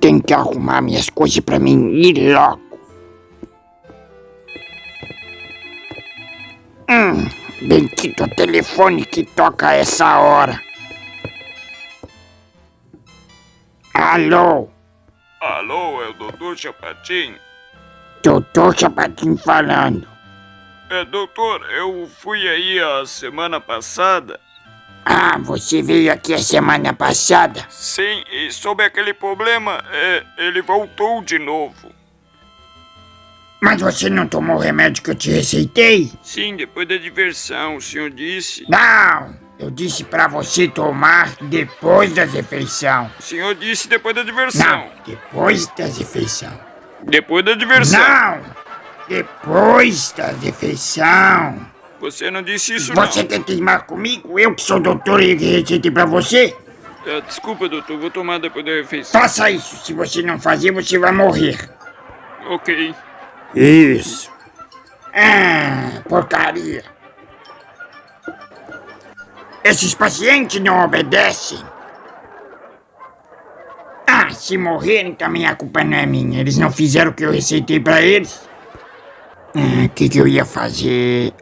Tem que arrumar minhas coisas pra mim ir logo. Bendito telefone que toca a essa hora. Alô? Alô, é o Dr. Chapatin? Doutor Chapatin falando. Doutor, eu fui aí a semana passada. Ah, você veio aqui a semana passada? Sim, e sobre aquele problema, ele voltou de novo. Mas você não tomou o remédio que eu te receitei? Sim, depois da diversão, o senhor disse. Não, eu disse pra você tomar depois da refeição. O senhor disse depois da diversão. Não, depois da refeição. Depois da diversão. Não, depois da refeição. Você não disse isso, não. Você quer teimar comigo? Eu que sou doutor e receitei pra você? Desculpa, doutor, vou tomar depois da refeição. Faça isso, se você não fazer, você vai morrer. Ok. Isso. Porcaria. Esses pacientes não obedecem. Se morrerem também a culpa não é minha. Eles não fizeram o que eu receitei pra eles. O que eu ia fazer?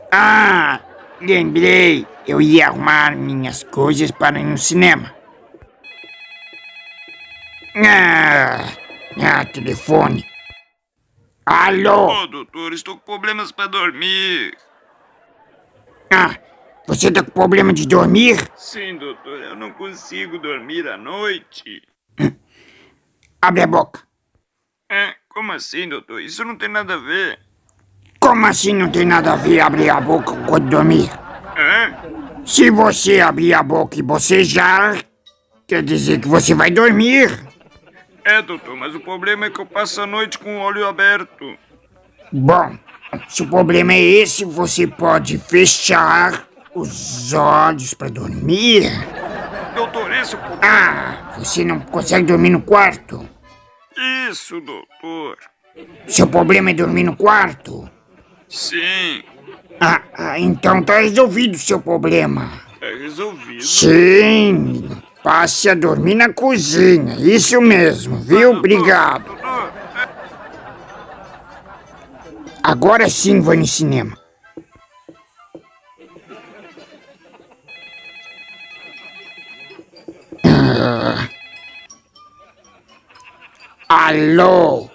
Lembrei. Eu ia arrumar minhas coisas para ir no cinema. Telefone. Alô? Doutor, estou com problemas para dormir. Você tá com problema de dormir? Sim, doutor, eu não consigo dormir à noite. Abre a boca. Como assim, doutor? Isso não tem nada a ver. Como assim não tem nada a ver abrir a boca quando dormir? Se você abrir a boca e bocejar, quer dizer que você vai dormir. Doutor, mas o problema é que eu passo a noite com o olho aberto. Bom, se o problema é esse, você pode fechar os olhos para dormir. Doutor, esse é o problema. Você não consegue dormir no quarto? Isso, doutor. Seu problema é dormir no quarto? Sim. Então tá resolvido o seu problema. É resolvido. Sim, passe a dormir na cozinha, isso mesmo, viu? Obrigado. Agora sim vou no cinema. Alô?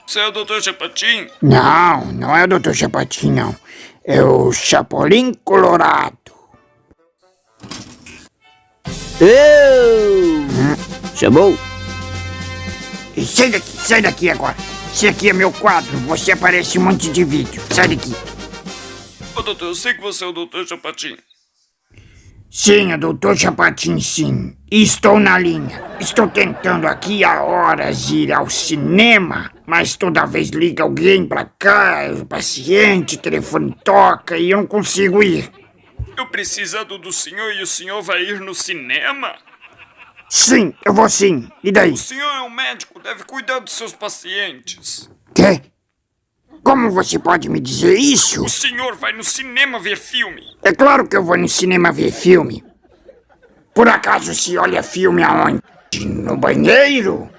Você é o Dr. Chapatin? Não é o Dr. Chapatin, não. É o Chapolin Colorado. Chamou? Sai daqui agora. Esse aqui é meu quadro, você aparece em um monte de vídeo. Sai daqui. Doutor, eu sei que você é o Dr. Chapatin. Sim, é o Dr. Chapatin, sim. Estou na linha. Estou tentando aqui há horas ir ao cinema, mas toda vez liga alguém pra cá, o paciente, o telefone toca e eu não consigo ir. Eu precisando do senhor e o senhor vai ir no cinema? Sim, eu vou sim. E daí? O senhor é um médico, deve cuidar dos seus pacientes. Quê? Como você pode me dizer isso? O senhor vai no cinema ver filme. É claro que eu vou no cinema ver filme. Por acaso se olha filme aonde? No banheiro?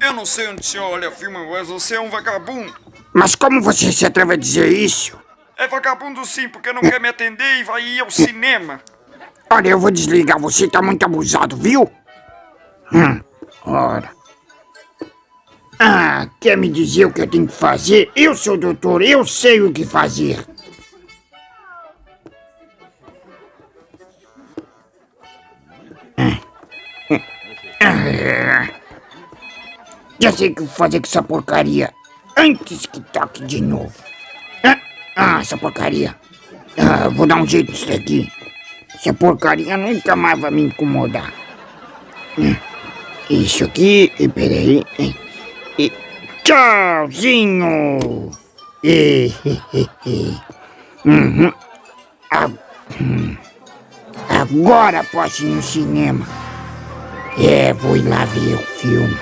Eu não sei onde o senhor olha filme, mas você é um vagabundo. Mas como você se atreve a dizer isso? É vagabundo sim, porque não quer me atender e vai ir ao cinema. Olha, eu vou desligar, você tá muito abusado, viu? Ora. Quer me dizer o que eu tenho que fazer? Eu sou doutor, eu sei o que fazer. Já sei o que vou fazer com essa porcaria. Antes que toque de novo. Essa porcaria. Vou dar um jeito nisso daqui. Essa porcaria nunca mais vai me incomodar. Isso aqui, e peraí. E tchauzinho! Uhum. Agora posso ir no cinema. Vou ir lá ver o filme.